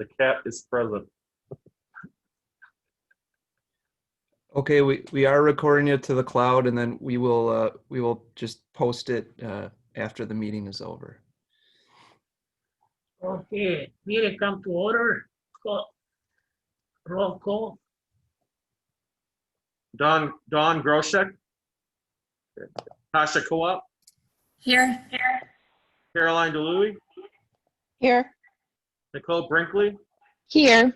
The cat is present. Okay, we are recording it to the cloud, and then we will just post it after the meeting is over. Okay, meeting come to order. Roll call. Don Groshek. Tasha Co-op. Here. Caroline DeLuey. Here. Nicole Brinkley. Here.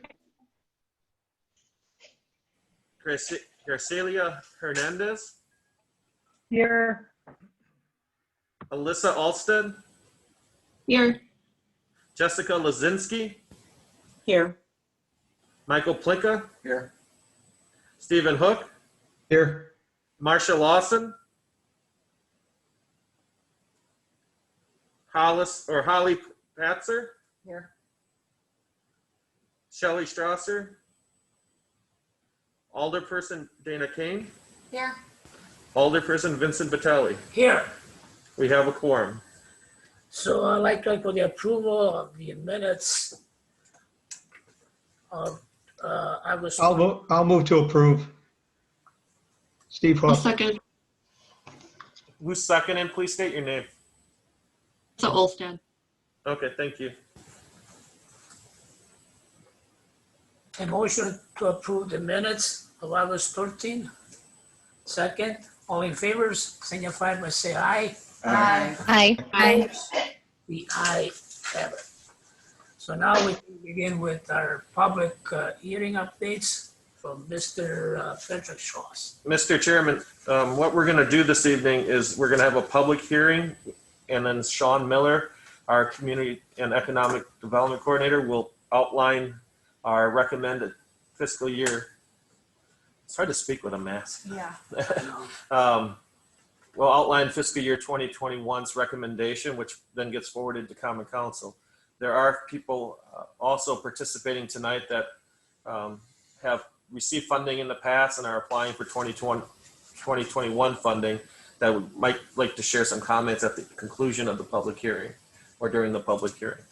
Gracelia Hernandez. Here. Alyssa Alsted. Here. Jessica Lazinski. Here. Michael Plicka. Here. Stephen Hook. Here. Marcia Lawson. Holly Patzer. Here. Shelley Strasser. Alderperson Dana Kane. Here. Alderperson Vincent Vitelli. Here. We have a quorum. So I'd like to for the approval of the minutes of August. I'll move to approve. Steve I'll Hook. second. Who's seconding? Please state your name. So Olsted. Okay, thank you. A motion to approve the minutes of August 13. Second, all in favor, signify by say aye. Aye. Aye. The aye have it. So now we can begin with our public hearing updates from Mr. Patrick Schross. Mr. Chairman, what we're going to do this evening is we're going to have a public hearing, and then Sean Miller, our Community and Economic Development Coordinator, will outline our recommended fiscal year. It's hard to speak with a mask. Yeah. We'll outline fiscal year 2021's recommendation, which then gets forwarded to Common Council. There are people also participating tonight that have received funding in the past and are applying for 2021 funding that might like to share some comments at the conclusion of the public hearing or during the public hearing.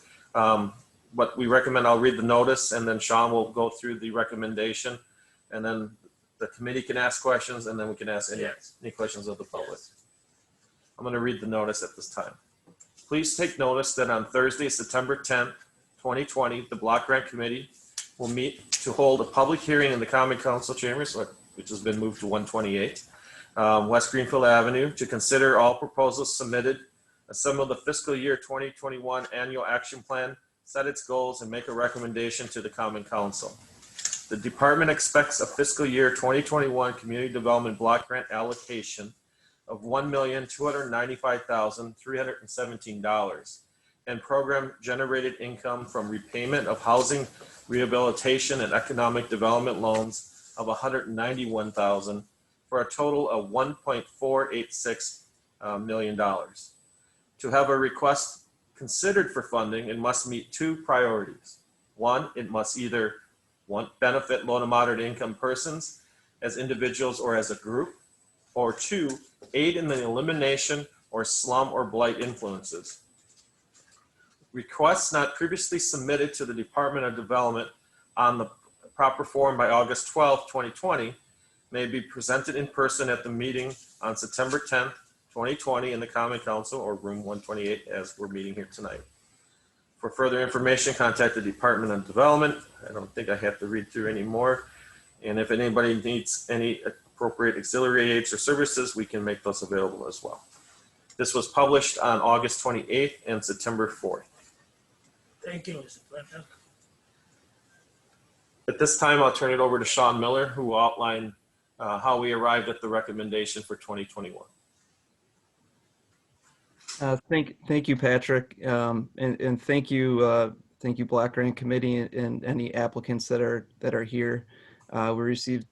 What we recommend, I'll read the notice, and then Sean will go through the recommendation, and then the committee can ask questions, and then we can ask any questions of the public. I'm going to read the notice at this time. Please take notice that on Thursday, September 10th, 2020, the Block Grant Committee will meet to hold a public hearing in the Common Council Chambers, which has been moved to 128 West Greenfield Avenue, to consider all proposals submitted, assemble the fiscal year 2021 annual action plan, set its goals, and make a recommendation to the Common Council. The department expects a fiscal year 2021 community development block grant allocation of $1,295,317 and program generated income from repayment of housing rehabilitation and economic development loans of $191,000 for a total of $1.486 million. To have a request considered for funding, it must meet two priorities. One, it must either benefit low to moderate income persons as individuals or as a group, or two, aid in the elimination or slum or blight influences. Requests not previously submitted to the Department of Development on the proper form by August 12, 2020 may be presented in person at the meeting on September 10th, 2020 in the Common Council or room 128 as we're meeting here tonight. For further information, contact the Department of Development. I don't think I have to read through any more. And if anybody needs any appropriate auxiliary aids or services, we can make those available as well. This was published on August 28th and September 4th. Thank you, Mr. President. At this time, I'll turn it over to Sean Miller, who will outline how we arrived at the recommendation for 2021. Thank you, Patrick, and thank you Block Grant Committee and any applicants that are here. We received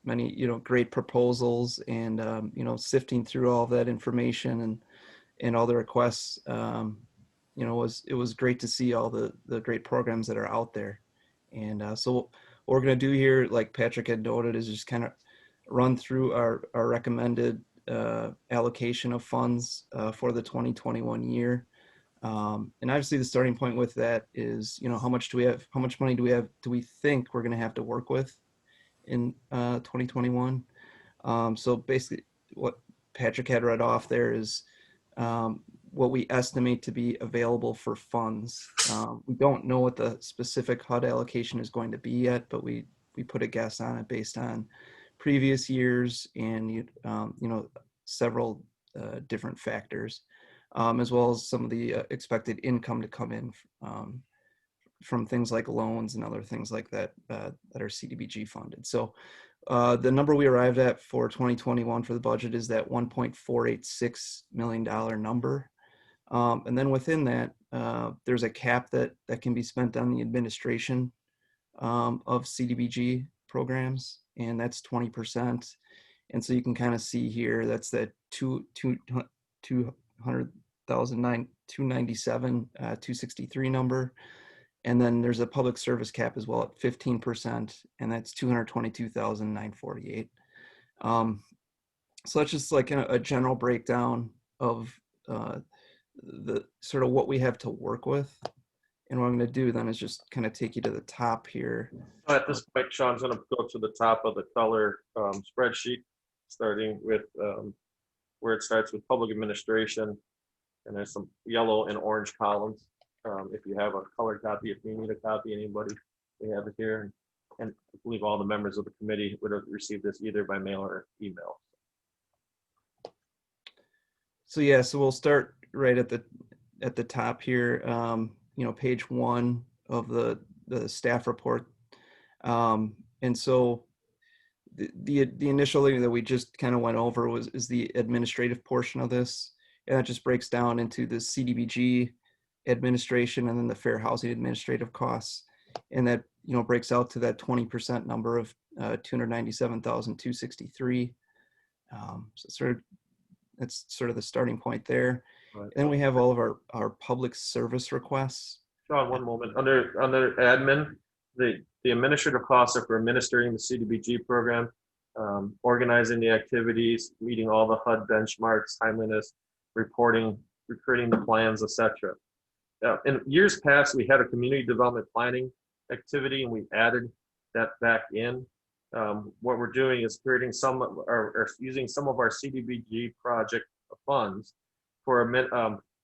many great proposals, and sifting through all that information and all the requests, it was great to see all the great programs that are out there. And so what we're going to do here, like Patrick had noted, is just kind of run through our recommended allocation of funds for the 2021 year. And obviously the starting point with that is, you know, how much money do we think we're going to have to work with in 2021? So basically what Patrick had read off there is what we estimate to be available for funds. We don't know what the specific HUD allocation is going to be yet, but we put a guess on it based on previous years and you know, several different factors, as well as some of the expected income to come in from things like loans and other things like that that are CDBG funded. So the number we arrived at for 2021 for the budget is that $1.486 million number. And then within that, there's a cap that can be spent on the administration of CDBG programs, and that's 20%. And so you can kind of see here, that's that 297, 263 number. And then there's a public service cap as well at 15%, and that's 222,948. So that's just like a general breakdown of the sort of what we have to work with. And what I'm going to do then is just kind of take you to the top here. At this point, Sean's going to go to the top of the color spreadsheet, starting with where it starts with public administration, and there's some yellow and orange columns. If you have a color copy, if you need a copy, anybody, we have it here. And I believe all the members of the committee would have received this either by mail or email. So yeah, so we'll start right at the top here. You know, page 1 of the staff report. And so the initial thing that we just kind of went over is the administrative portion of this, and that just breaks down into the CDBG administration and then the fair housing administrative costs, and that, you know, breaks out to that 20% number of 297,263. So that's sort of the starting point there. Right. And we have all of our public service requests. Sean, one moment. Under admin, the administrative costs are for administering the CDBG program, organizing the activities, meeting all the HUD benchmarks, timeliness, reporting, recruiting the plans, etc. In years past, we had a community development planning activity, and we added that back in. What we're doing is creating using some of our CDBG project funds for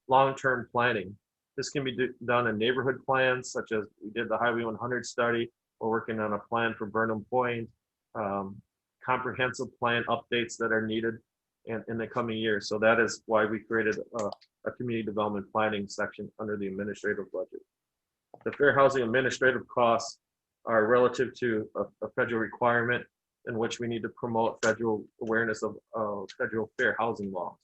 long-term planning. This can be done in neighborhood plans, such as we did the Highway 100 study. We're working on a plan for Burnham Point, comprehensive plan updates that are needed in the coming years. So that is why we created a community development planning section under the administrative budget. The fair housing administrative costs are relative to a federal requirement in which we need to promote federal awareness of federal fair housing laws,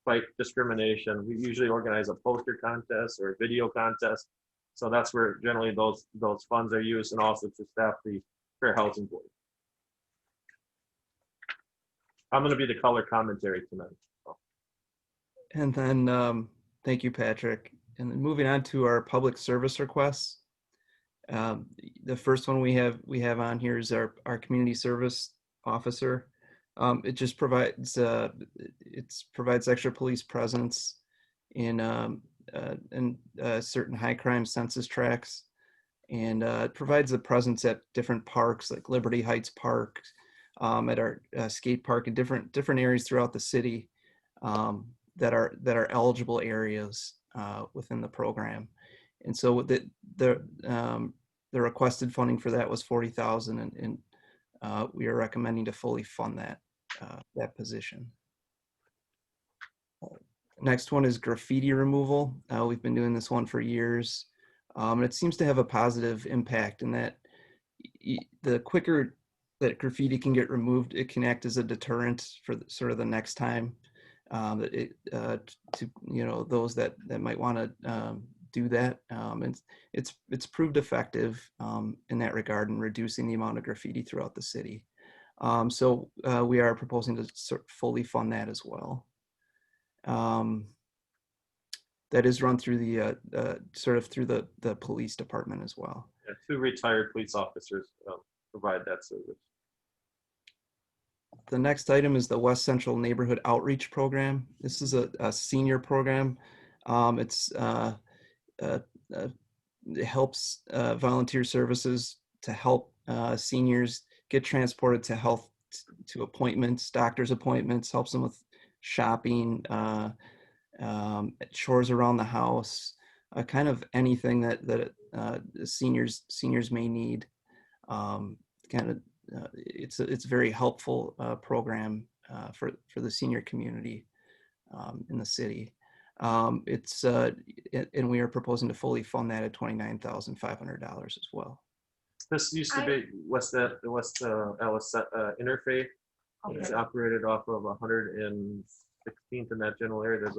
fight discrimination. We usually organize a poster contest or a video contest. So that's where generally those funds are used, and also to staff the Fair Housing Board. I'm going to be the color commentary tonight. And then, thank you, Patrick. And then moving on to our public service requests. The first one we have on here is our community service officer. It just provides extra police presence in certain high crime census tracts, and it provides a presence at different parks like Liberty Heights Park, at our skate park, and different areas throughout the city that are eligible areas within the program. And so the requested funding for that was $40,000, and we are recommending to fully fund that position. Next one is graffiti removal. We've been doing this one for years, and it seems to have a positive impact in that the quicker that graffiti can get removed, it can act as a deterrent for sort of the next time to those that might want to do that. And it's proved effective in that regard in reducing the amount of graffiti throughout the city. So we are proposing to fully fund that as well. That is run through the the police department as well. Yeah, 2 retired police officers provide that service. The next item is the West Central Neighborhood Outreach Program. This is a senior program It's uh, it helps volunteer services to help seniors get transported to health to appointments, doctor's appointments, helps them with shopping, chores around the house, kind of anything that seniors may need. Kind of, it's a very helpful program for the senior community in the city. And we are proposing to fully fund that at $29,500 as well. This used to be West Alice Interfaith. It's operated off of 116th in that general area.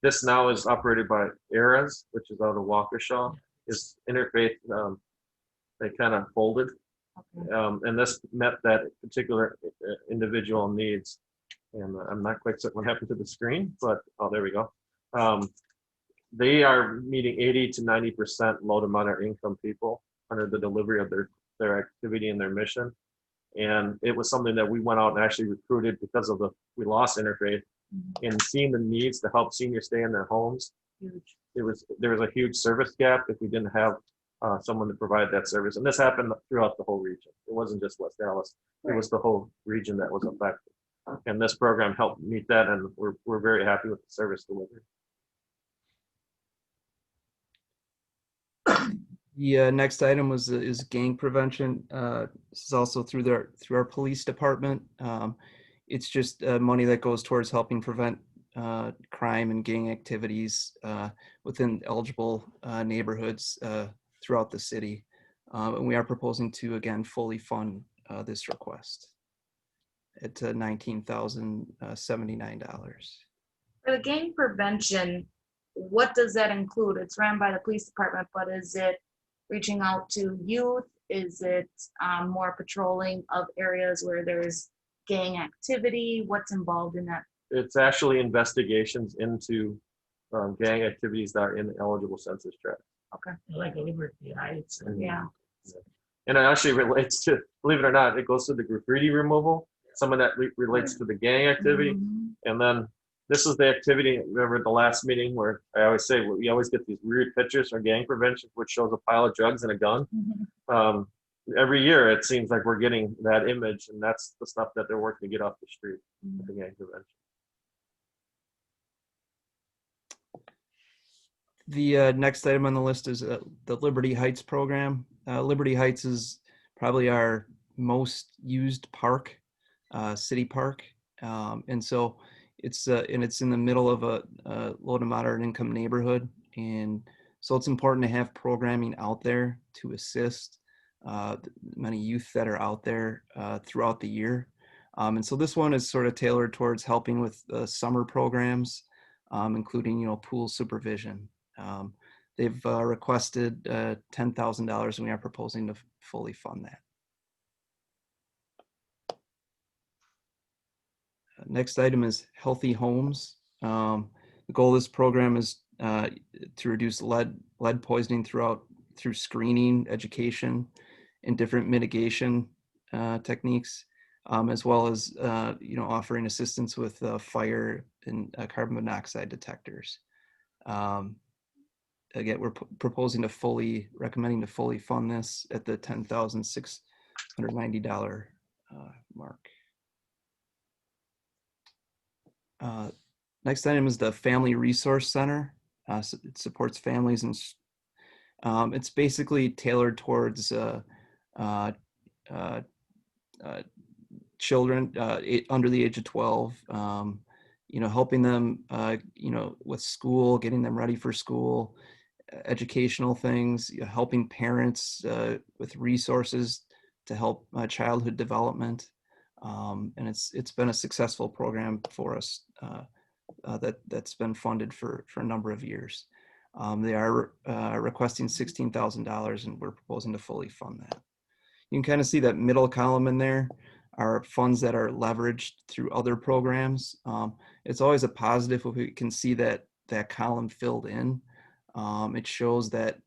This now is operated by Eras, which is out of Waukesha. Is Interfaith, they kind of folded. And this met that particular individual needs. And I'm not quite certain what happened to the screen, but oh, there we go. They are meeting 80 to 90% low to moderate income people under the delivery of their activity and their mission. And it was something that we went out and actually recruited because of we lost Interfaith, and seeing the needs to help seniors stay in their homes. There was a huge service gap if we didn't have someone to provide that service. And this happened throughout the whole region. It wasn't just West Dallas. It was the whole region that was affected. And this program helped meet that, and we're very happy with the service delivery. The next item is gang prevention. This is also through our police department. It's just money that goes towards helping prevent crime and gang activities within eligible neighborhoods throughout the city. And we are proposing to, again, fully fund this request at $19,079. For the gang prevention, what does that include? It's ran by the police department, but is it reaching out to youth? Is it more patrolling of areas where there's gang activity? What's involved in that? It's actually investigations into gang activities that are in the eligible census tract. Okay. Like Liberty Heights. Yeah. And it actually relates to, believe it or not, it goes to the graffiti removal. Some of that relates to the gang activity. And then this is the activity, remember the last meeting where I always say, we always get these weird pictures for gang prevention, which shows a pile of drugs and a gun. Every year, it seems like we're getting that image, and that's the stuff that they're working to get off the street with the gang prevention. The next item on the list is the Liberty Heights program. Liberty Heights is probably our most used park, city park. And so it's in the middle of a low to moderate income neighborhood. And so it's important to have programming out there to assist many youth that are out there throughout the year. And so this one is sort of tailored towards helping with summer programs, including, pool supervision. They've requested $10,000, and we are proposing to fully fund that. Next item is healthy homes. The goal of this program is to reduce lead poisoning through screening, education, and different mitigation techniques, as well as offering assistance with fire and carbon monoxide detectors. Again, we're recommending to fully fund this at the $10,690 mark. Next item is the Family Resource Center. It supports families, and it's basically tailored towards children under the age of 12, helping them, with school, getting them ready for school, educational things, helping parents with resources to help childhood development. And it's been a successful program for us that's been funded for a number of years. They are requesting $16,000, and we're proposing to fully fund that. You can kind of see that middle column in there are funds that are leveraged through other programs. It's always a positive if we can see that column filled in. It shows that,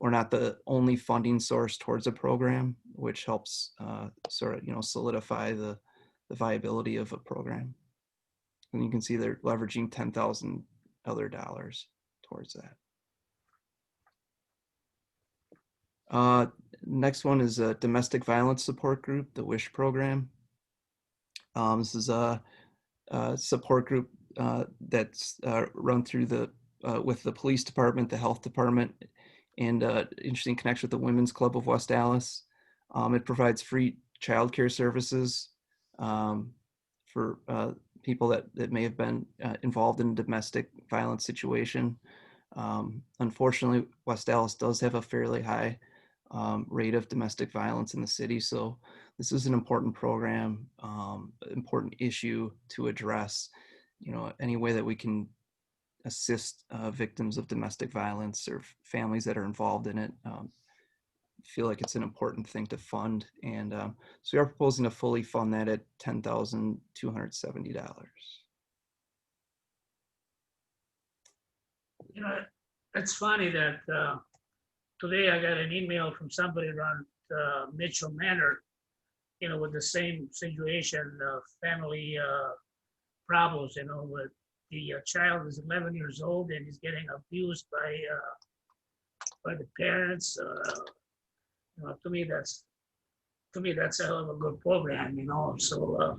we're not the only funding source towards a program, which helps solidify the viability of a program. And you can see they're leveraging $10,000 other dollars towards that. Next one is a domestic violence support group, the WISH program. This is a support group that's run through the with the police department, the health department, and interesting connection with the Women's Club of West Allis. It provides free childcare services for people that may have been involved in a domestic violence situation. Unfortunately, West Allis does have a fairly high rate of domestic violence in the city, so this is an important program, important issue to address. You know, any way that we can assist victims of domestic violence or families that are involved in it, feel like it's an important thing to fund. And so we are proposing to fully fund that at $10,270. You know, it's funny that today I got an email from somebody around Mitchell Manor, you know, with the same situation, family problems, you know, with the child is 11 years old and he's getting abused by the parents. You know, to me that's a hell of a good program, you know. So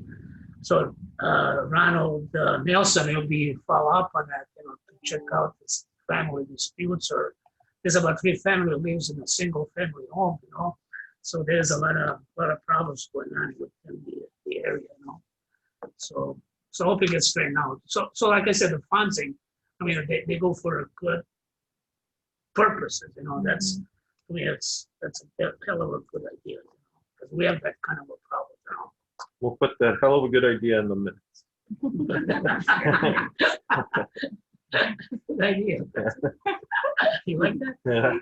Ronald Nelson will be follow up on that, you know, to check out this family disputes, or there's about 3 families lives in a single family home, you know. So there's a lot of problems going on within the area, you know. So hope it gets straightened out. So like I said, the funding, I mean, they go for a good purposes, you know. That's, to me, that's a hell of a good idea, you know, because we have that kind of a problem now. We'll put that hell of a good idea in the minutes. Good idea. You like that?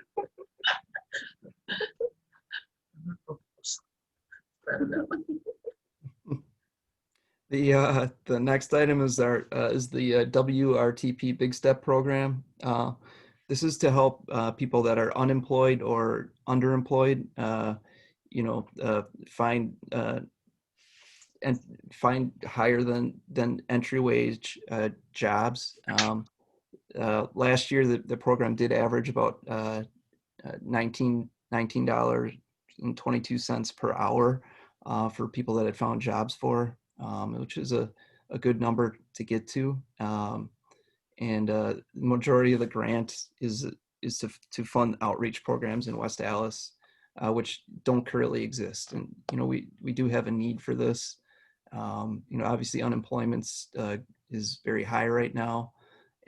Yeah. The next item is the WRTP Big Step program. This is to help people that are unemployed or underemployed, you know, find higher than entry wage jobs. Last year, the program did average about $19.22 per hour for people that had found jobs for, which is a good number to get to. And the majority of the grant is to fund outreach programs in West Allis, which don't currently exist. And, you know, we do have a need for this. You know, obviously unemployment is very high right now.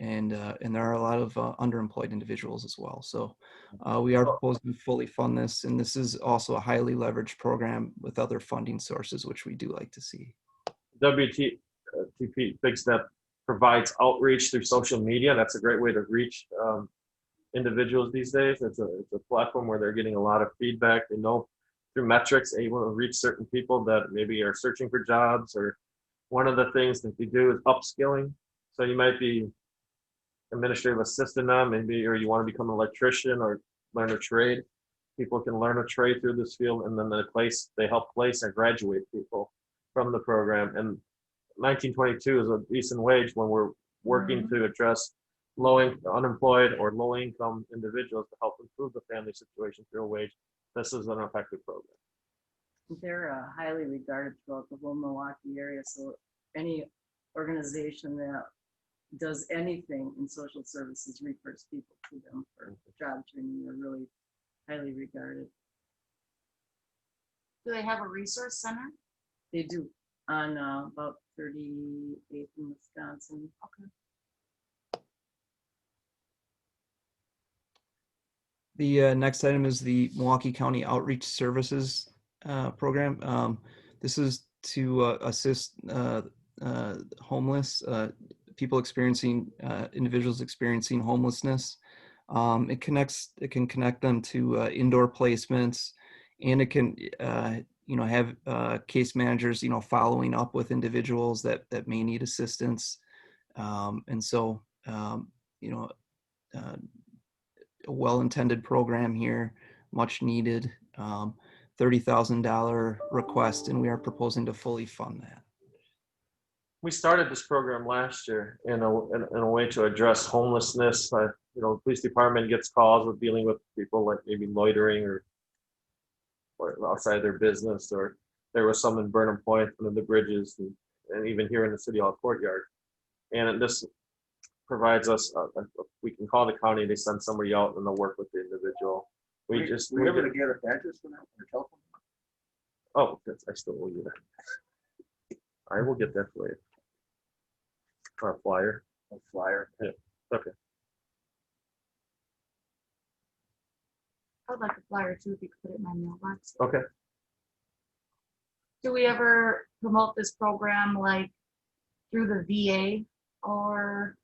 And there are a lot of underemployed individuals as well. So we are proposing to fully fund this. And this is also a highly leveraged program with other funding sources, which we do like to see. WTP Big Step provides outreach through social media. That's a great way to reach individuals these days. It's a platform where they're getting a lot of feedback. They know through metrics, able to reach certain people that maybe are searching for jobs, or one of the things that they do is upskilling. So you might be administrative assistant now, maybe, or you want to become an electrician or learn a trade. People can learn a trade through this field, and then they help place and graduate people from the program. And 1922 is a decent wage when we're working to address unemployed or low-income individuals to help improve the family situation through a wage. This is an effective program. They're highly regarded throughout the whole Milwaukee area. So any organization that does anything in social services refers people to them for job training. They're really highly regarded. Do they have a resource center? They do, on about 38th in Wisconsin. Okay. The next item is the Milwaukee County Outreach Services program. This is to assist homeless people individuals experiencing homelessness. It can connect them to indoor placements, and it can you know, have case managers, you know, following up with individuals that may need assistance. And so you know, a well-intended program here, much needed, $30,000 request, and we are proposing to fully fund that. We started this program last year in a way to address homelessness. The police department gets calls with dealing with people like maybe loitering or outside their business, or there was some in Burnham Point under the bridges, and even here in the City Hall courtyard. And this provides us, we can call the county, they send somebody out and they'll work with the individual. Were you able to get an address for that, or telephone? Oh, I still owe you that. I will get that for you. Or a flyer. A flyer? Yeah, okay. I would like a flyer too, if you could put it in my mailbox. Okay. Do we ever promote this program like through the VA, or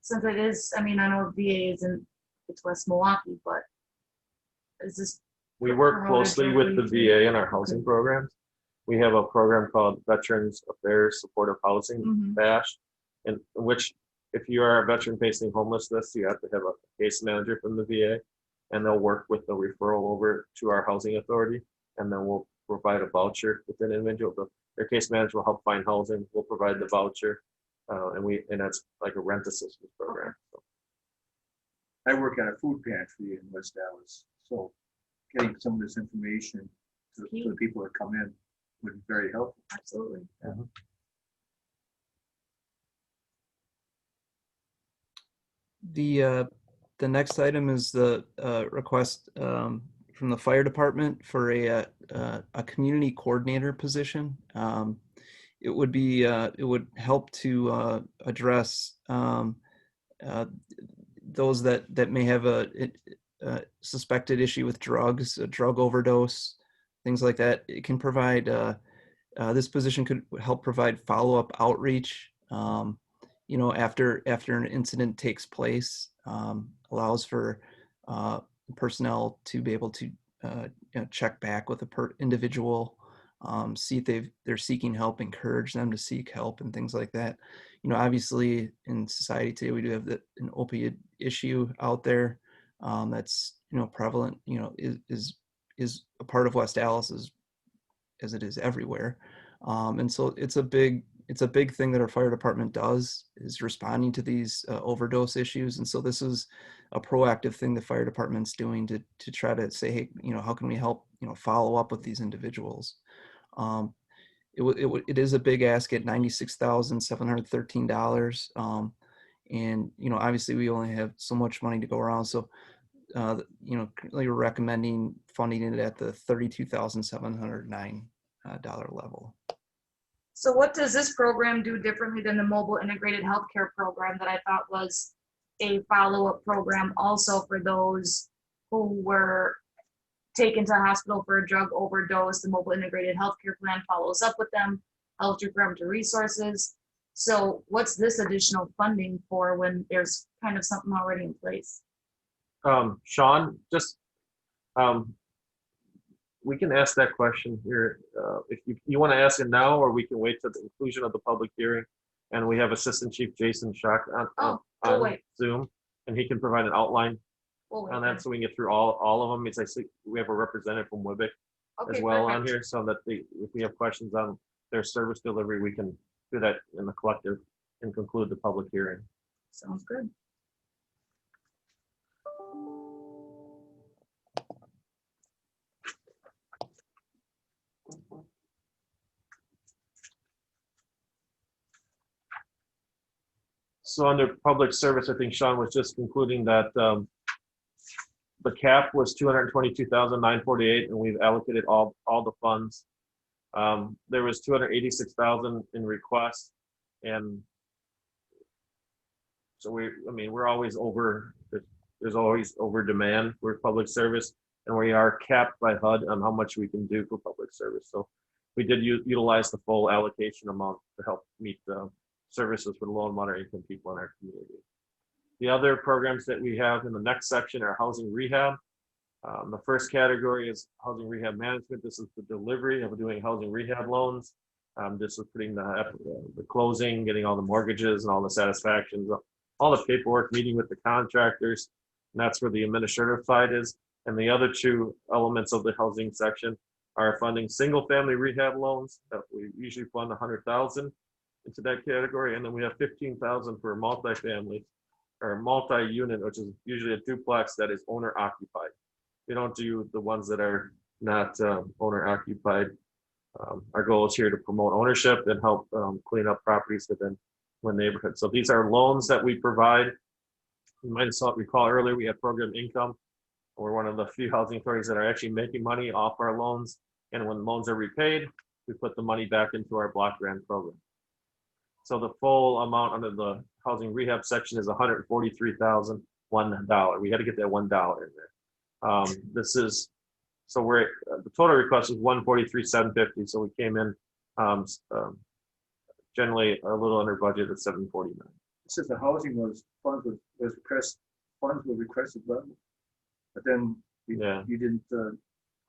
since it is, I mean, I know VA isn't, it's West Milwaukee, but is this? We work closely with the VA in our housing programs. We have a program called Veterans Affairs Supportive Housing, VASH, in which if you are a veteran facing homelessness, you have to have a case manager from the VA, and they'll work with the referral over to our housing authority, and then we'll provide a voucher with an individual. Their case manager will help find housing. We'll provide the voucher, and that's like a rent assistance program. So. I work at a food pantry in West Dallas, so getting some of this information to the people that come in would be very helpful. Absolutely. The next item is the request from the fire department for a community coordinator position. It would help to address those that may have a suspected issue with drugs, a drug overdose, things like that. It can provide, this position could help provide follow-up outreach, after an incident takes place, allows for personnel to be able to check back with individual, see if they're seeking help, encourage them to seek help and things like that. Obviously in society today, we do have an opiate issue out there that's prevalent, is a part of West Dallas as it is everywhere. And so it's a big thing that our fire department does, is responding to these overdose issues. And so this is a proactive thing the fire department's doing to try to say, hey, how can we help, follow up with these individuals? It is a big ask at $96,713. And, obviously we only have so much money to go around. So, currently we're recommending funding it at the $32,709 level. So what does this program do differently than the mobile integrated healthcare program that I thought was a follow-up program also for those who were taken to hospital for a drug overdose? The mobile integrated healthcare plan follows up with them, helps refer them to resources. So what's this additional funding for when there's kind of something already in place? Sean, just we can ask that question here. If you want to ask it now, or we can wait till the conclusion of the public hearing. And we have Assistant Chief Jason Schock on Zoom, and he can provide an outline on that, so we can get through all of them. It's actually, we have a representative from WIBIC as well on here, so that if we have questions on their service delivery, we can do that in the collective and conclude the public hearing. Sounds good. So under public service, I think Sean was just concluding that the cap was $222,948, and we've allocated all the funds. There was $286,000 in requests, and so we're always over. There's always over demand for public service, and we are capped by HUD on how much we can do for public service. So we did utilize the full allocation amount to help meet the services for the low and moderate income people in our community. The other programs that we have in the next section are housing rehab. The first category is housing rehab management. This is the delivery of doing housing rehab loans. This is putting the closing, getting all the mortgages and all the satisfactions, all the paperwork, meeting with the contractors. And that's where the administrative side is. And the other two elements of the housing section are funding single family rehab loans that we usually fund $100,000. into that category. And then we have 15,000 for multifamily or multi-unit, which is usually a duplex that is owner occupied. We don't do the ones that are not owner occupied. Our goal is here to promote ownership and help clean up properties within one neighborhood. So these are loans that we provide. You might have recall earlier, we had program income. We're one of the few housing authorities that are actually making money off our loans. And when loans are repaid, we put the money back into our block grant program. So the full amount under the housing rehab section is $143,001. We had to get that $1 in there. This is, so we're, the total request is $143,750. So we came in generally a little under budget at $749. It says the housing funds were requested level, but then you didn't.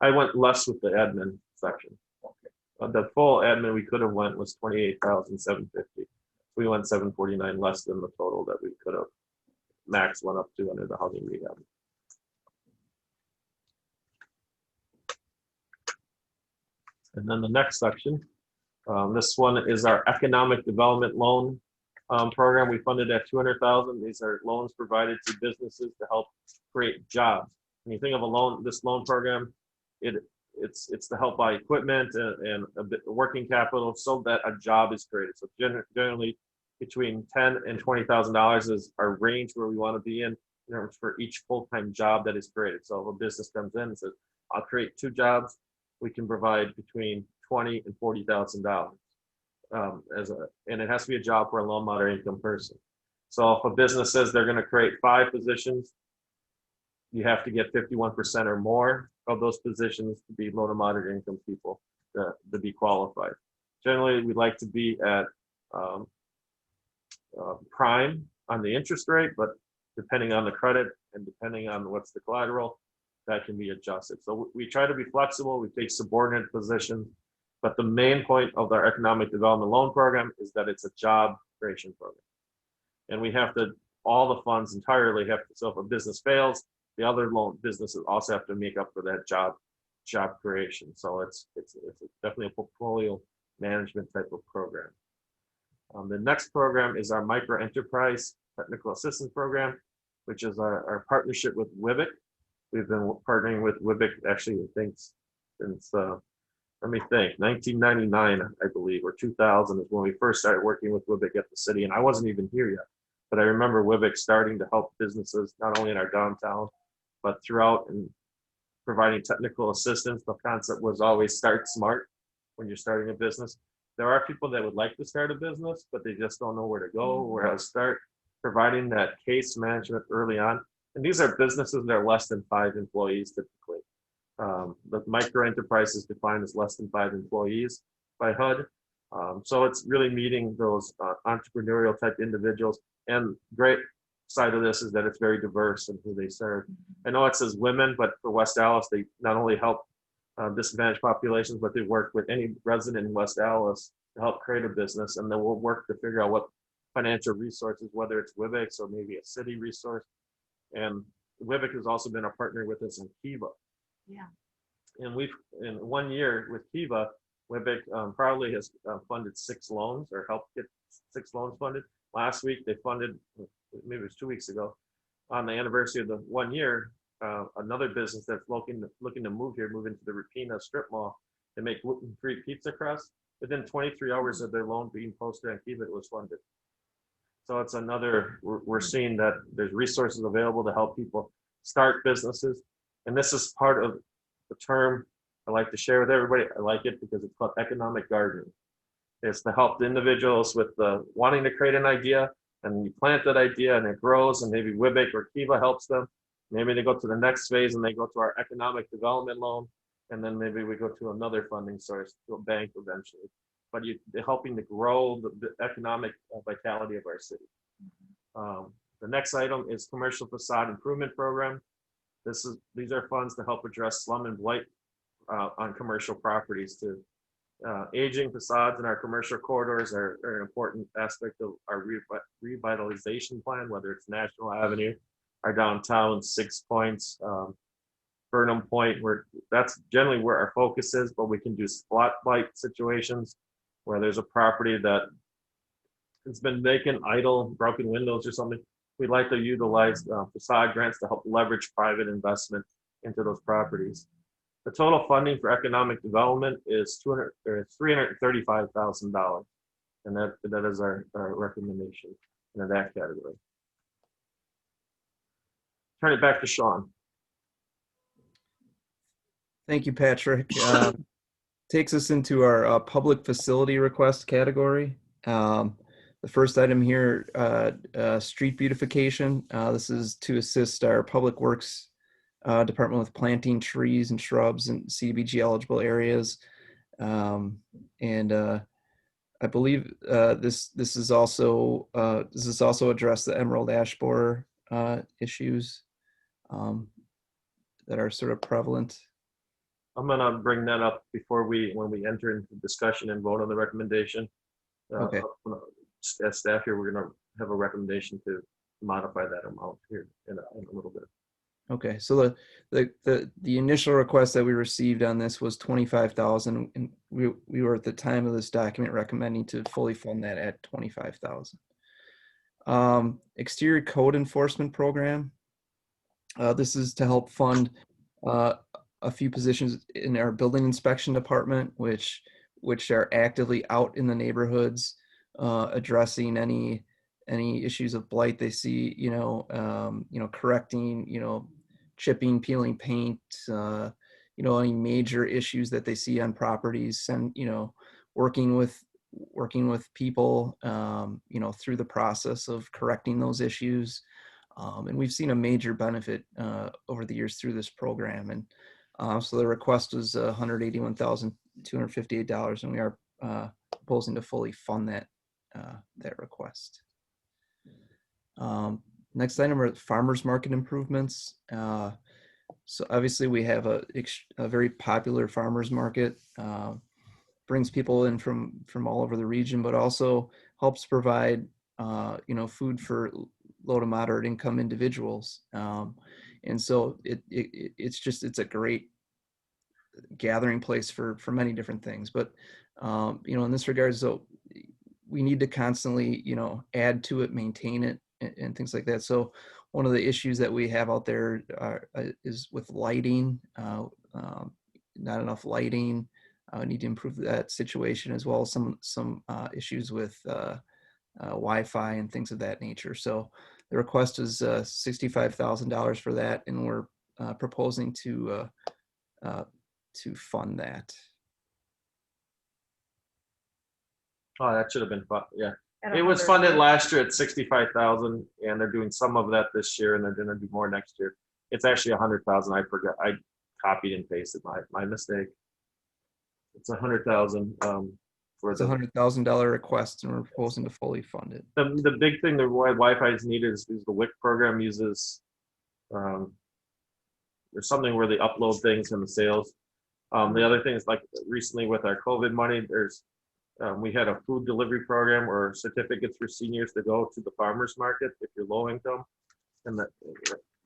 I went less with the admin section. Okay. The full admin we could have went was $28,750. We went $749 less than the total that we could have max went up to under the housing rehab. And then the next section, this one is our economic development loan program. We funded at $200,000. These are loans provided to businesses to help create jobs. When you think of a loan, this loan program, it's to help buy equipment and a bit working capital so that a job is created. So generally between $10,000 and $20,000 is our range where we want to be in terms for each full-time job that is created. So if a business comes in and says, I'll create 2 jobs, we can provide between $20,000 and $40,000 and it has to be a job for a low moderate income person. So if a business says they're going to create 5 positions, you have to get 51% or more of those positions to be low to moderate income people to be qualified. Generally, we like to be at prime on the interest rate, but depending on the credit and depending on what's the collateral, that can be adjusted. So we try to be flexible. We take subordinate positions, but the main point of our economic development loan program is that it's a job creation program. And we have to, all the funds entirely have to, so if a business fails, the other loan businesses also have to make up for that job creation. So it's definitely a portfolio management type of program. The next program is our micro enterprise technical assistance program, which is our partnership with WIBIC. We've been partnering with WIBIC actually, I think, since, let me think, 1999, I believe, or 2000 is when we first started working with WIBIC at the city. And I wasn't even here yet, but I remember WIBIC starting to help businesses, not only in our downtown, but throughout and providing technical assistance. The concept was always start smart when you're starting a business. There are people that would like to start a business, but they just don't know where to go, where to start, providing that case management early on. And these are businesses that are less than 5 employees typically. The micro enterprise is defined as less than 5 employees by HUD. So it's really meeting those entrepreneurial type individuals. And great side of this is that it's very diverse in who they serve. I know it says women, but for West Allis, they not only help disadvantaged populations, but they work with any resident in West Allis to help create a business. And then we'll work to figure out what financial resources, whether it's WIBIC or maybe a city resource. And WIBIC has also been a partner with us in Kiva. Yeah. And we've, in 1 year with Kiva, WIBIC proudly has funded 6 loans or helped get 6 loans funded. Last week, they funded, maybe it was 2 weeks ago, on the anniversary of the 1 year, another business that's looking to move into the Rapina strip mall and make gluten-free pizza crust. Within 23 hours of their loan being posted on Kiva, it was funded. So it's another, we're seeing that there's resources available to help people start businesses. And this is part of the term I like to share with everybody. I like it because it's called economic gardening. It's to help the individuals with wanting to create an idea, and you plant that idea and it grows, and maybe WIBIC or Kiva helps them. Maybe they go to the next phase and they go to our economic development loan, and then maybe we go to another funding source, to a bank eventually. But they're helping to grow the economic vitality of our city. The next item is commercial facade improvement program. These are funds to help address slum and blight on commercial properties. Aging facades in our commercial corridors are an important aspect of our revitalization plan, whether it's National Avenue, our downtown 6 Points, Burnham Point, where that's generally where our focus is, but we can do spotlight situations where there's a property that it's been vacant, idle, broken windows or something, we'd like to utilize facade grants to help leverage private investment into those properties. The total funding for economic development is $335,000, and that is our recommendation in that category. Turn it back to Sean. Thank you, Patrick. Takes us into our public facility request category. The first item here, street beautification. This is to assist our public works department with planting trees and shrubs in CDBG eligible areas. I believe this is also address the emerald ash borer issues that are sort of prevalent. I'm gonna bring that up when we enter into discussion and vote on the recommendation. Okay. As staff here, we're gonna have a recommendation to modify that amount here in a little bit. Okay, so the initial request that we received on this was 25,000, and we were at the time of this document recommending to fully fund that at 25,000. Exterior code enforcement program. This is to help fund a few positions in our building inspection department, which are actively out in the neighborhoods, addressing any issues of blight they see, correcting, chipping, peeling paint, any major issues that they see on properties, and working with people, through the process of correcting those issues. And we've seen a major benefit over the years through this program. And so the request was $181,258, and we are proposing to fully fund that request. Next item are farmers market improvements. So obviously we have a very popular farmers market, brings people in from all over the region, but also helps provide food for low to moderate income individuals. And so it's a great gathering place for many different things. But in this regard, so we need to constantly add to it, maintain it, and things like that. So one of the issues that we have out there is with lighting, not enough lighting. Need to improve that situation, as well as some issues with Wi-Fi and things of that nature. So the request is $65,000 for that, and we're proposing to fund that. Oh, that should have been fun. Yeah, it was funded last year at 65,000, and they're doing some of that this year, and they're going to do more next year. It's actually 100,000. I forgot. I copied and pasted my mistake. It's 100,000. It's a $100,000 request, and we're proposing to fully fund it. The big thing that why Wi-Fi is needed is the WIC program uses. There's something where they upload things in the sales. The other thing is, like recently with our COVID money, we had a food delivery program or certificates for seniors to go to the farmers market if you're low income, and that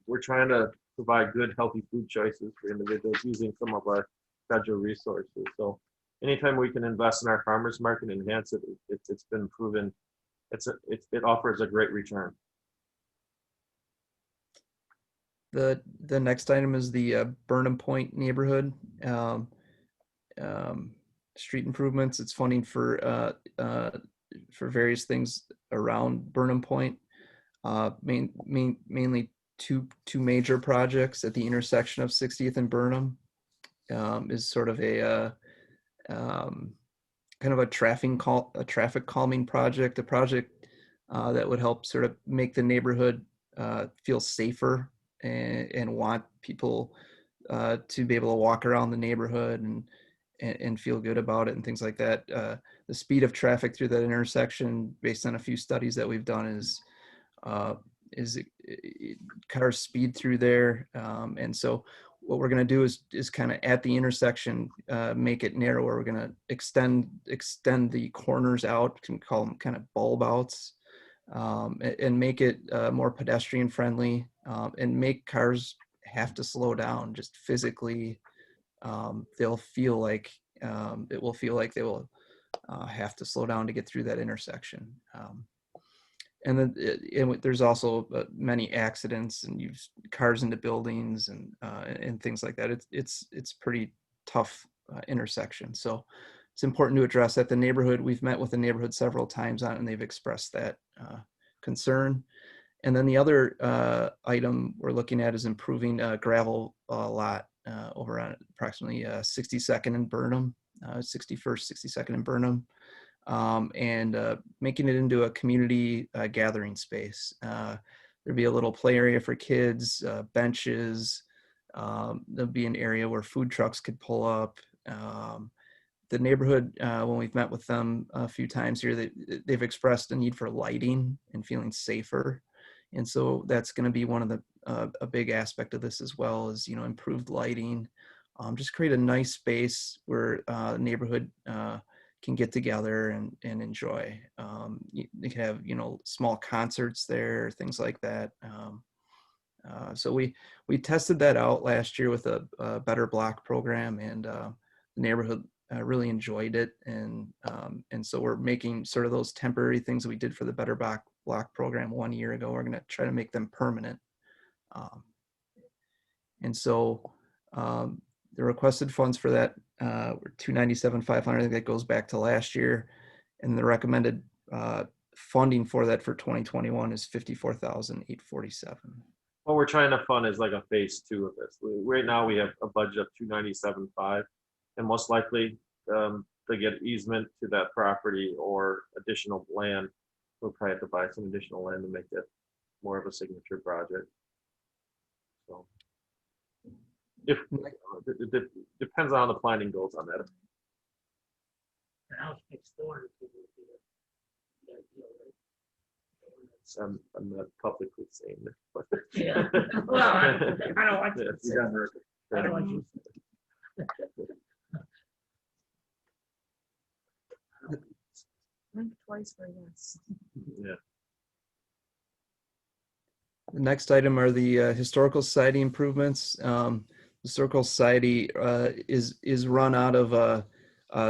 we're trying to provide good, healthy food choices for individuals using some of our federal resources. So anytime we can invest in our farmers market and enhance it, it's been proven. It offers a great return. The next item is the Burnham Point neighborhood street improvements. It's funding for various things around Burnham Point. Mainly two major projects at the intersection of 60th and Burnham. Is sort of a kind of a traffic calming project, a project that would help sort of make the neighborhood feel safer and want people to be able to walk around the neighborhood and feel good about it and things like that. The speed of traffic through that intersection, based on a few studies that we've done, is cars speed through there, and so what we're going to do is kind of at the intersection make it narrower. We're going to extend the corners out, can call them kind of bulb outs, and make it more pedestrian friendly, and make cars have to slow down just physically. They'll feel like it will feel like they will have to slow down to get through that intersection. And then there's also many accidents and use cars into buildings and things like that. It's pretty tough intersection. So it's important to address that. The neighborhood, we've met with the neighborhood several times on it, and they've expressed that concern. And then the other item we're looking at is improving a gravel lot over on approximately 62nd and Burnham, 61st, 62nd and Burnham. And making it into a community gathering space. There'd be a little play area for kids, benches. There'll be an area where food trucks could pull up. The neighborhood, when we've met with them a few times here, they've expressed a need for lighting and feeling safer. And so that's going to be one of the a big aspect of this as well, is, you know, improved lighting. Just create a nice space where the neighborhood can get together and enjoy. They can have, you know, small concerts there, things like that. So we tested that out last year with a Better Block program, and the neighborhood really enjoyed it. And so we're making sort of those temporary things that we did for the Better Block program 1 year ago. We're going to try to make them permanent. And so the requested funds for that were $297,500. I think that goes back to last year, and the recommended funding for that for 2021 is $54,847. What we're trying to fund is like a phase 2 of this. Right now we have a budget of $297,500, and most likely to get easement to that property or additional land, we'll probably have to buy some additional land to make that more of a signature project. So if it depends on how the planning goes on that. The house next door. Would be the ideal, right? I'm not publicly saying this, but Yeah. Well, I don't want you to say. I don't want you to say. Think twice for yes. yeah. The next item are the Historical Society improvements. Historical Society is run out of a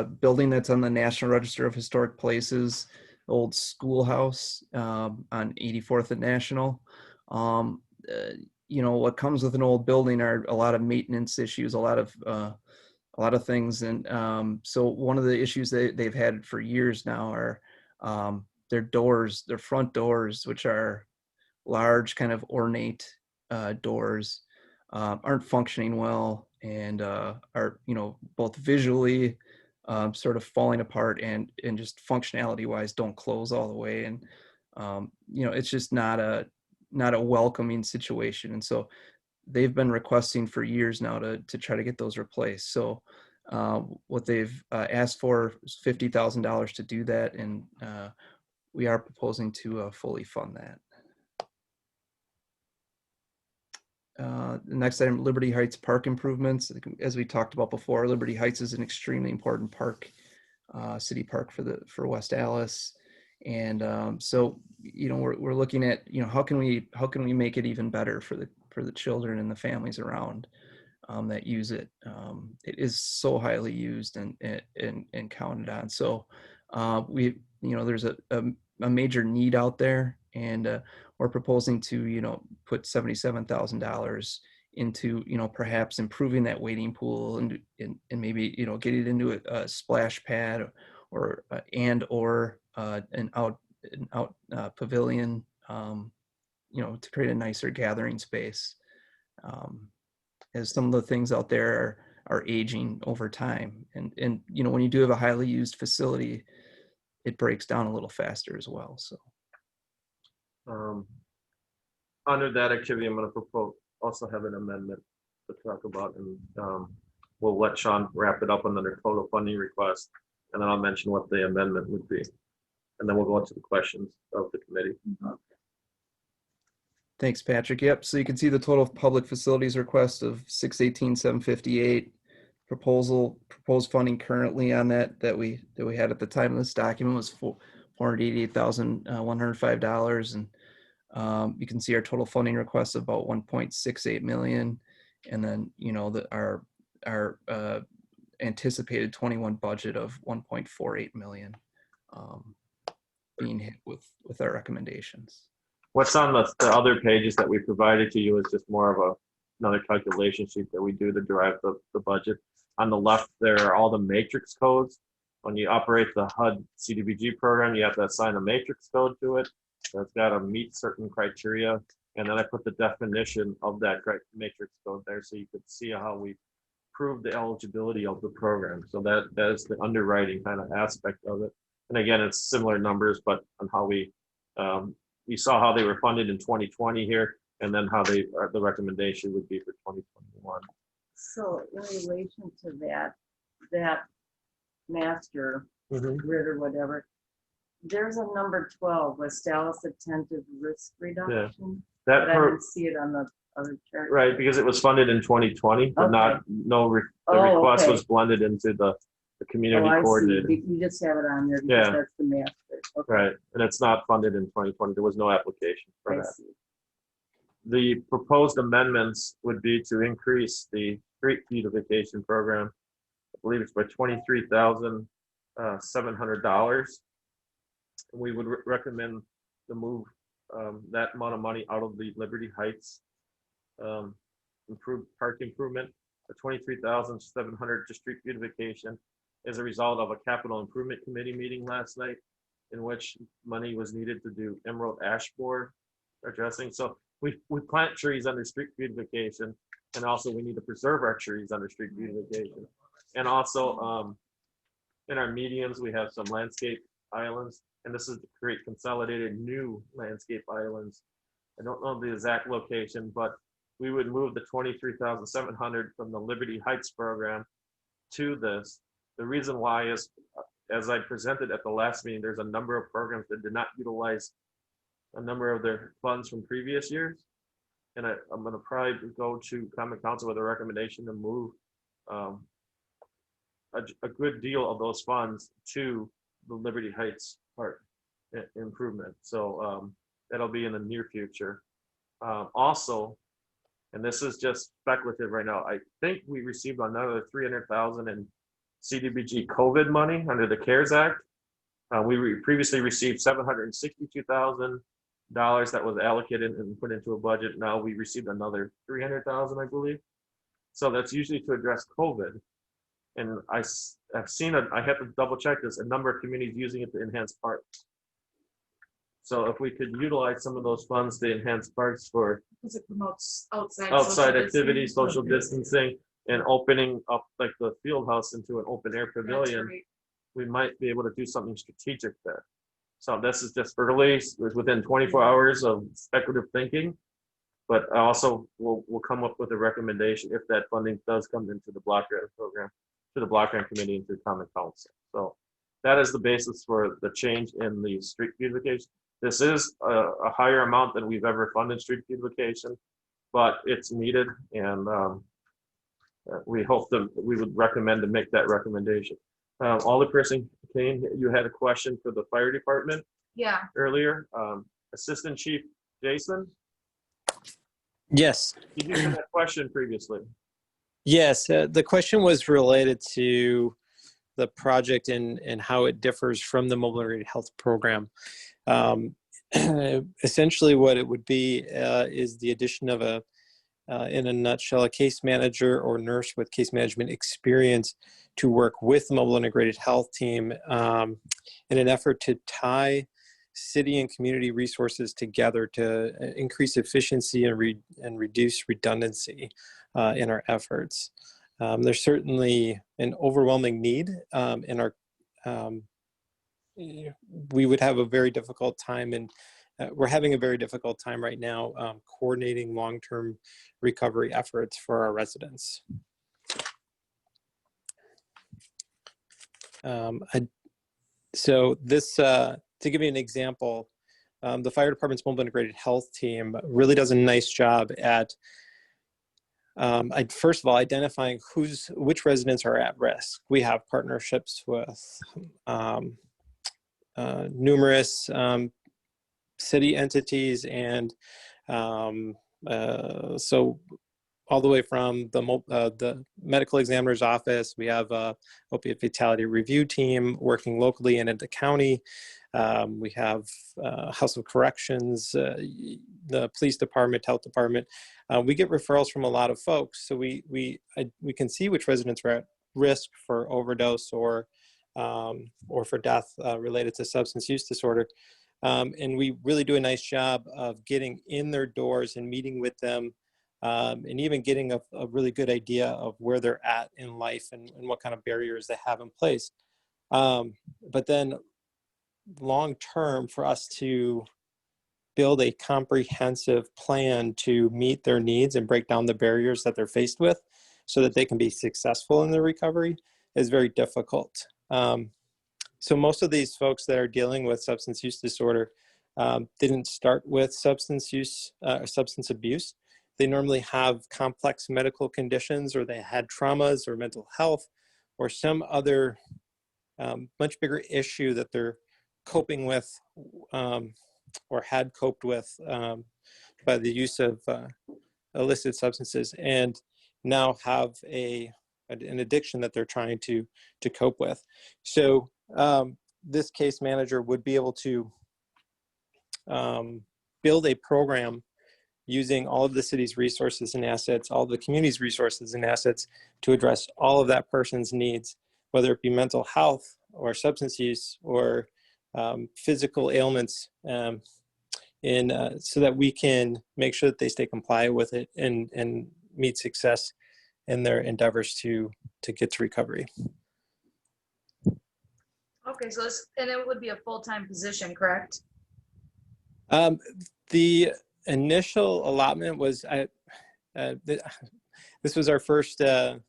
building that's on the National Register of Historic Places, old schoolhouse on 84th and National. You know, what comes with an old building are a lot of maintenance issues, a lot of things. And so one of the issues they've had for years now are their doors, their front doors, which are large, kind of ornate doors, aren't functioning well, and are, you know, both visually sort of falling apart and just functionality wise don't close all the way. And you know, it's just not a welcoming situation. And so they've been requesting for years now to try to get those replaced. So what they've asked for is $50,000 to do that, and we are proposing to fully fund that. The next item, Liberty Heights Park improvements. As we talked about before, Liberty Heights is an extremely important park, city park for West Allis. And so, you know, we're looking at, you know, how can we make it even better for the children and the families around that use it. It is so highly used and counted on. So you know, there's a major need out there, and we're proposing to, you know, put $77,000 into, you know, perhaps improving that wading pool and maybe, you know, get it into a splash pad or an out pavilion, you know, to create a nicer gathering space. As some of the things out there are aging over time, and you know, when you do have a highly used facility, it breaks down a little faster as well. So under that activity, I'm going to propose also have an amendment to talk about, and we'll let Sean wrap it up on their total funding request, and then I'll mention what the amendment would be, and then we'll go into the questions of the committee. Thanks, Patrick. Yep. So you can see the total public facilities request of $618,758. Proposed funding currently on that we had at the time of this document was $488,105, and you can see our total funding request of about $1.68 million, and then, you know, our anticipated 21 budget of $1.48 million. being hit with our recommendations. What's on the other pages that we provided to you is just more of another calculation sheet that we do to derive the budget. On the left, there are all the matrix codes. When you operate the HUD CDBG program, you have to assign a matrix code to it. That's got to meet certain criteria. And then I put the definition of that matrix code there so you could see how we prove the eligibility of the program. So that is the underwriting kind of aspect of it. And again, it's similar numbers, but on how we saw how they were funded in 2020 here, and then how the recommendation would be for 2021. So in relation to that master grid or whatever, there's a number 12, West Dallas attentive risk reduction. That but I didn't see it on the other chart. right, because it was funded in 2020, but Okay. the request okay. was blended into the community I see. coordinator. You just have it on there because Yeah. that's the master. Okay. Right, and it's not funded in 2020. There was no application for I that. see. The proposed amendments would be to increase the street beautification program, I believe it's by $23,700. We would recommend to move that amount of money out of the Liberty Heights park improvement, the $23,700 to street beautification as a result of a capital improvement committee meeting last night, in which money was needed to do emerald ash borer addressing. So we plant trees under street beautification, and also we need to preserve our trees under street beautification. And also in our medians, we have some landscape islands, and this is to create consolidated new landscape islands. I don't know the exact location, but we would move the $23,700 from the Liberty Heights program to this. The reason why is, as I presented at the last meeting, there's a number of programs that did not utilize a number of their funds from previous years. And I'm going to probably go to Common Council with a recommendation to move a good deal of those funds to the Liberty Heights Park improvement. So that'll be in the near future. Also, and this is just speculative right now, I think we received another $300,000 in CDBG COVID money under the CARES Act. We previously received $762,000 that was allocated and put into a budget. Now we received another $300,000, I believe. So that's usually to address COVID. And I've seen it, I have to double check this, a number of communities using it to enhance parks. So if we could utilize some of those funds to enhance parks for Because it promotes outside. outside social activities, distancing. social distancing, and opening up like the field house into an open air That's pavilion, great. we might be able to do something strategic there. So this is just early, it's within 24 hours of speculative thinking, but also we'll come up with a recommendation if that funding does come into the block grant program, to the block grant committee and to the common council. So that is the basis for the change in the street beautification. This is a higher amount than we've ever funded street beautification, but it's needed, and we hope that we would recommend to make that recommendation. Alderperson Kane, you had a question for the fire department Yeah, earlier. Assistant Chief Jason, Yes. did you have that question previously? Yes. The question was related to the project and how it differs from the mobile integrated health program. Essentially what it would be is the addition of in a nutshell, a case manager or nurse with case management experience to work with the mobile integrated health team in an effort to tie city and community resources together to increase efficiency and reduce redundancy in our efforts. There's certainly an overwhelming need in our we would have a very difficult time, and we're having a very difficult time right now coordinating long-term recovery efforts for our residents. So this, to give you an example, the fire department's mobile integrated health team really does a nice job at first of all, identifying which residents are at risk. We have partnerships with numerous city entities, and so all the way from the medical examiner's office, we have a opiate fatality review team working locally and at the county. We have House of Corrections, the police department, health department. We get referrals from a lot of folks, so we can see which residents are at risk for overdose or for death related to substance use disorder. And we really do a nice job of getting in their doors and meeting with them, and even getting a really good idea of where they're at in life and what kind of barriers they have in place. But then long term, for us to build a comprehensive plan to meet their needs and break down the barriers that they're faced with so that they can be successful in their recovery is very difficult. So most of these folks that are dealing with substance use disorder didn't start with substance abuse. They normally have complex medical conditions, or they had traumas or mental health or some other much bigger issue that they're coping with or had coped with by the use of illicit substances, and now have an addiction that they're trying to cope with. So this case manager would be able to build a program using all of the city's resources and assets, all of the community's resources and assets, to address all of that person's needs, whether it be mental health or substance use or physical ailments, so that we can make sure that they stay compliant with it and meet success in their endeavors to get to recovery. Okay, so and it would be a full-time position, correct? The initial allotment was, this was our first time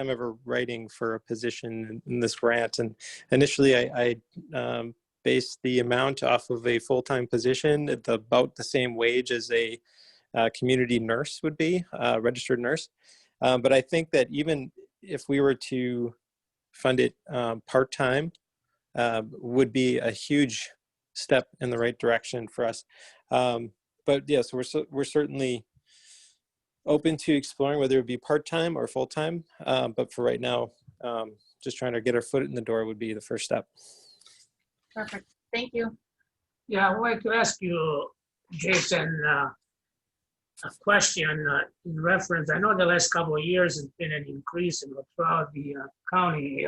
ever writing for a position in this grant, and initially I based the amount off of a full-time position at about the same wage as a community nurse would be, a registered nurse. But I think that even if we were to fund it part-time, would be a huge step in the right direction for us. But yeah, so we're certainly open to exploring whether it be part-time or full-time. But for right now, just trying to get our foot in the door would be the first step. Perfect. Thank you. Yeah, I would like to ask you, Jason, a question in reference. I know the last couple of years has been an increase throughout the county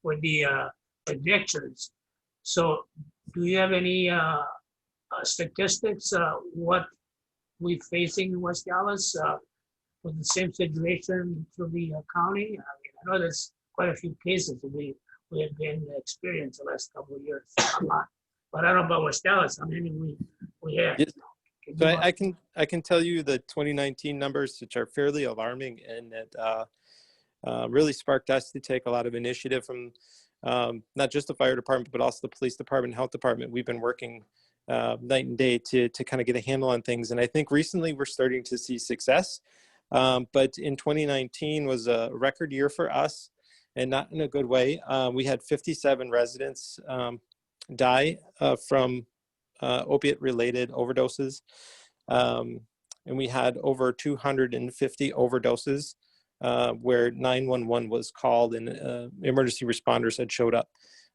with the addictions. So do you have any statistics what we're facing in West Dallas with the same situation through the county? I mean, I know there's quite a few cases that we have been experienced the last couple of years, a lot. But I don't know about West Dallas. I mean, we have. Yes. So I can tell you the 2019 numbers, which are fairly alarming, and that really sparked us to take a lot of initiative from not just the fire department, but also the police department and health department. We've been working night and day to kind of get a handle on things. And I think recently we're starting to see success. But in 2019 was a record year for us, and not in a good way. We had 57 residents die from opiate-related overdoses. And we had over 250 overdoses where 911 was called and emergency responders had showed up.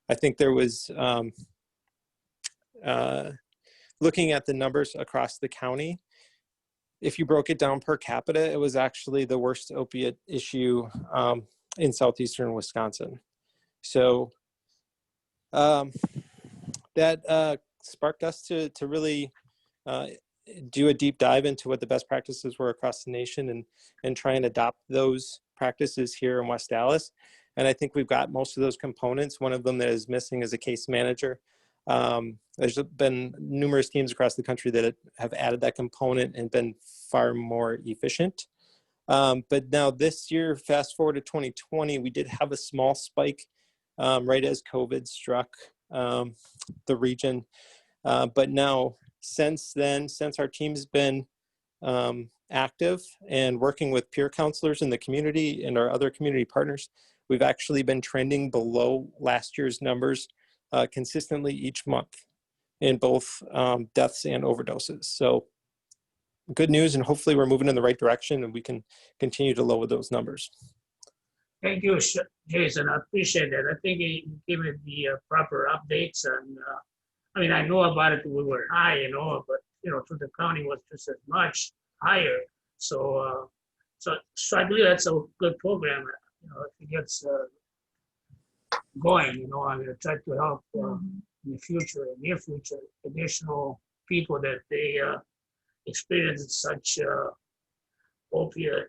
I think there was, looking at the numbers across the county, if you broke it down per capita, it was actually the worst opiate issue in southeastern Wisconsin. So that sparked us to really do a deep dive into what the best practices were across the nation and try and adopt those practices here in West Dallas. And I think we've got most of those components. One of them that is missing is a case manager. There's been numerous teams across the country that have added that component and been far more efficient. But now this year, fast forward to 2020, we did have a small spike right as COVID struck the region. But now, since then, since our team's been active and working with peer counselors in the community and our other community partners, we've actually been trending below last year's numbers consistently each month in both deaths and overdoses. So good news, and hopefully we're moving in the right direction and we can continue to lower those numbers. Thank you, Jason. I appreciate that. I think you gave it the proper updates, and I mean, I know about it, we were high, but, through the county was just as much higher. So, so I believe that's a good program, if it gets going, I'm gonna try to help in the future, near future, additional people that they experience such opiate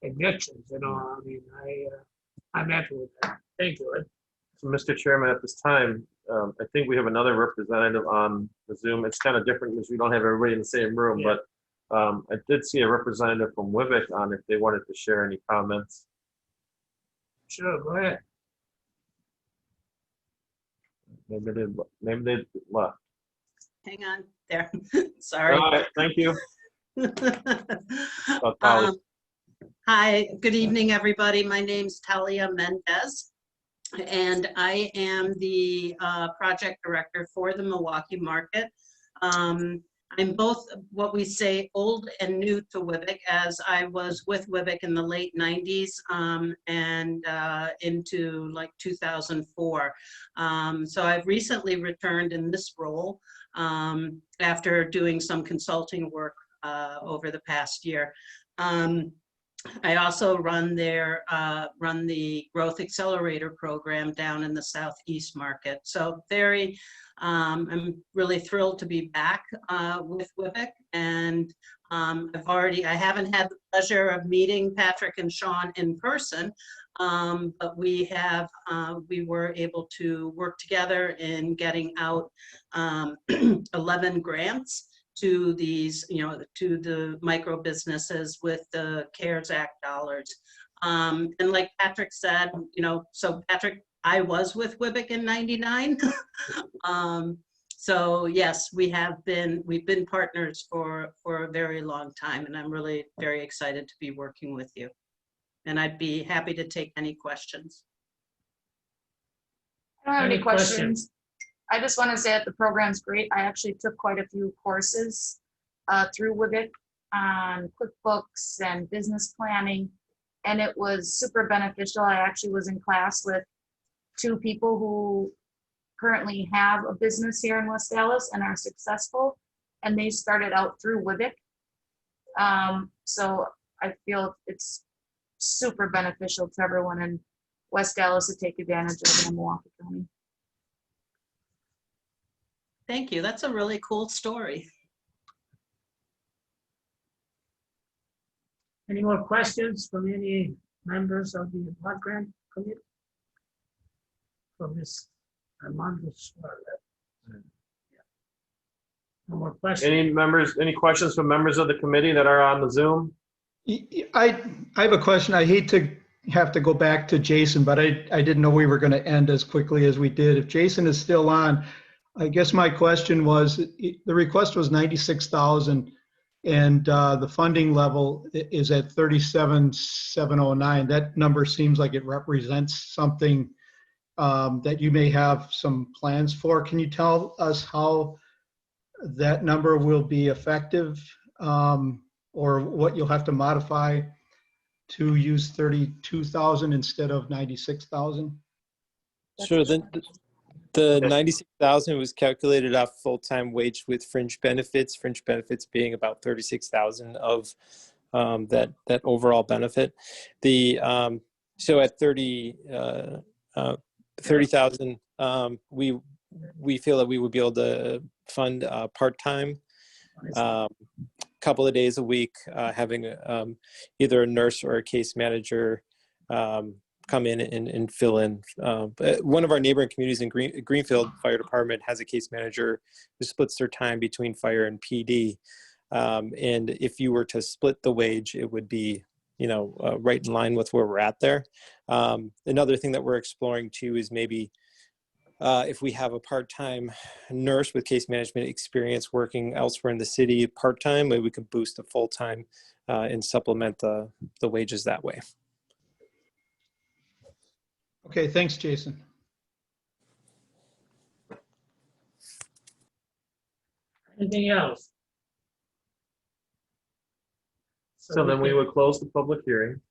addictions, I mean, I'm happy with that. Thank you. So, Mr. Chairman, at this time, I think we have another representative on the Zoom. It's kind of different because we don't have everybody in the same room, Yeah. but I did see a representative from WIBIC on if they wanted to share any comments. Sure, go ahead. Maybe they left. Hang on there. All Sorry. right, thank you. Um, Hi, good evening, everybody. My name's Talia Mendez, and I am the project director for the Milwaukee market. I'm both what we say old and new to WIBIC, as I was with WIBIC in the late 90s and into like 2004. So I've recently returned in this role after doing some consulting work over the past year. I also run the Growth Accelerator program down in the Southeast market. So I'm really thrilled to be back with WIBIC, and I haven't had the pleasure of meeting Patrick and Sean in person, but we were able to work together in getting out 11 grants to these, to the micro businesses with the CARES Act dollars. And like Patrick said, so Patrick, I was with WIBIC in '99. So yes, we've been partners for a very long time, and I'm really very excited to be working with you. And I'd be happy to take any questions. I don't have Any any questions. I just want to say that the program's great. I actually took quite a few courses through WIBIC on QuickBooks and business planning, and it was super beneficial. I actually was in class with 2 people who currently have a business here in West Dallas and are successful, and they started out through WIBIC. So I feel it's super beneficial to everyone in West Dallas to take advantage of it in Milwaukee County. Thank you. That's a really cool story. Any more questions from any members of the blood grant committee? From Ms. Armando Suarez. No more questions. Any questions from members of the committee that are on the Zoom? I have a question. I hate to have to go back to Jason, but I didn't know we were going to end as quickly as we did. If Jason is still on, I guess my question was, the request was 96,000 and the funding level is at 37,709. That number seems like it represents something that you may have some plans for. Can you tell us how that number will be effective, or what you'll have to modify to use 32,000 instead of 96,000? Sure. The 96,000 was calculated off full-time wage with fringe benefits being about 36,000 of that overall benefit. So at 30,000, we feel that we would be able to fund part-time, couple of days a week, having either a nurse or a case manager come in and fill in. One of our neighboring communities in Greenfield Fire Department has a case manager who splits their time between fire and PD. And if you were to split the wage, it would be, right in line with where we're at there. Another thing that we're exploring too is maybe if we have a part-time nurse with case management experience working elsewhere in the city part-time, maybe we could boost to full-time and supplement the wages that way. Okay, thanks, Jason. Anything else? So then we would close the public hearing.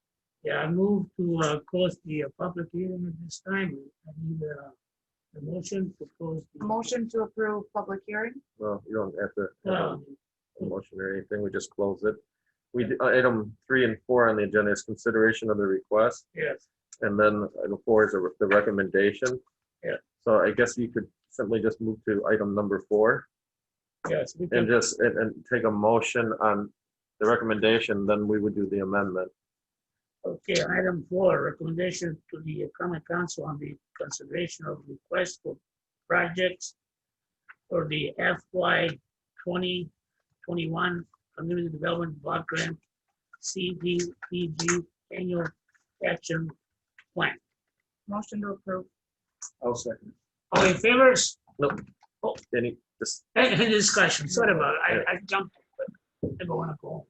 Yeah, I move to close the public hearing at this time. I need The motion to close. A motion to approve public hearing? Well, you don't have to have Uh, a motion or anything. We just close it. Item 3 and 4 on the agenda is consideration of the request. Yes, And then item 4 is the recommendation. Yeah. So I guess you could simply just move to item number 4 yes. We and can, just, and take a motion on the recommendation, then we would do the amendment. okay, item 4, recommendation to the common council on the consideration of request for projects for the FY 2021 Community Development Block Grant CDBG Annual Action Plan. Motion to approve. I'll second. All in favor? Any, just, Any discussion? Sorry about it. I jumped, but I don't want to go.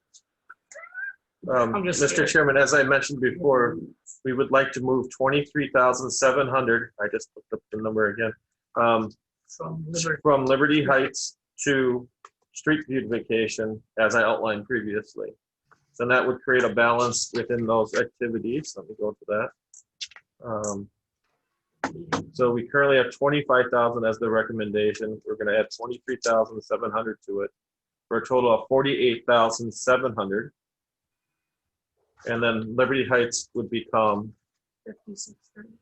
I'm just Mr. kidding. Chairman, as I mentioned before, we would like to move 23,700, I just looked up the number again, From Liberty. from Liberty Heights to street beautification, as I outlined previously. So that would create a balance within those activities. Let me go to that. So we currently have 25,000 as the recommendation. We're going to add 23,700 to it for a total of 48,700. And then Liberty Heights would become 5630.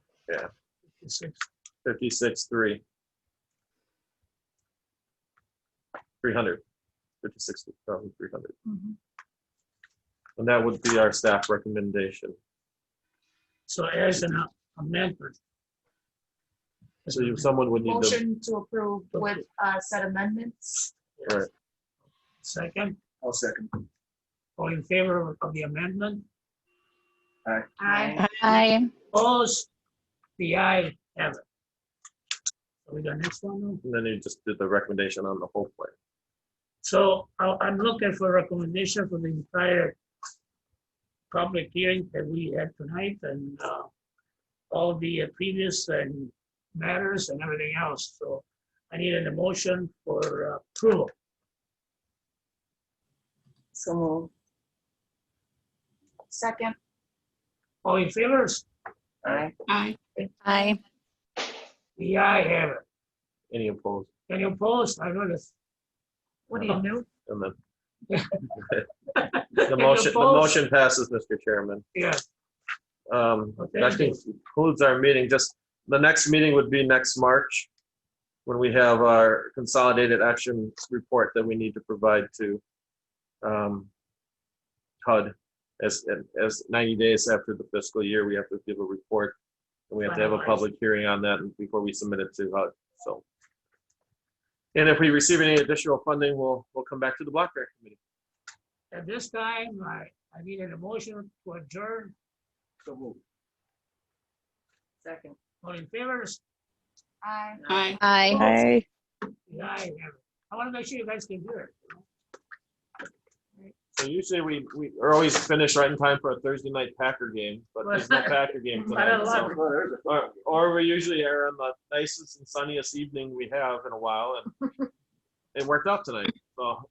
56,300. 56,300. And that would be our staff recommendation. So as an amendment. So someone would need to, Motion to approve with said amendments. right. Second, I'll second. all in favor of the amendment? Aye. Aye. Opposed? The aye have it. So we got next one now? And then you just did the recommendation on the whole plan. So I'm looking for recommendation for the entire public hearing that we had tonight and all the previous and matters and everything else. So I need an motion for approval. So moved. Second. All in favor? Aye. Aye. Aye. The aye have it. Any opposed? Any opposed? I noticed. What do you do? And then the motion passes, Mr. Chairman. Yeah. That thank you. concludes our meeting. Just the next meeting would be next March when we have our consolidated action report that we need to provide to HUD. As 90 days after the fiscal year, we have to give a report and we have to have a public hearing on that before we submit it to HUD. So, and if we receive any additional funding, we'll come back to the block grant committee. At this time, I needed a motion to adjourn. So move. Second. All in favor? Aye. Aye. Aye. The aye have it. I want to make sure you guys can do it. So usually we are always finished right in time for a Thursday night Packer game, but there's no Packer game I don't tonight. love it. Or we usually are on the nicest and sunniest evening we have in a while, and it worked out tonight. So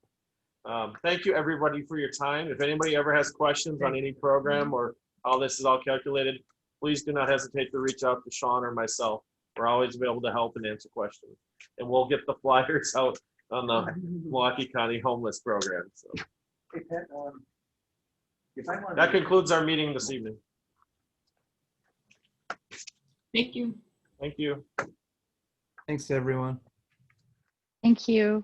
thank you everybody for your time. If anybody ever has questions on any program or how this is all calculated, please do not hesitate to reach out to Sean or myself. We're always available to help and answer questions. And we'll get the flyers out on the Milwaukee County Homeless Program. So Hey, Pat, if I want that concludes our meeting this evening. Thank you. Thank you. Thanks, everyone. Thank you.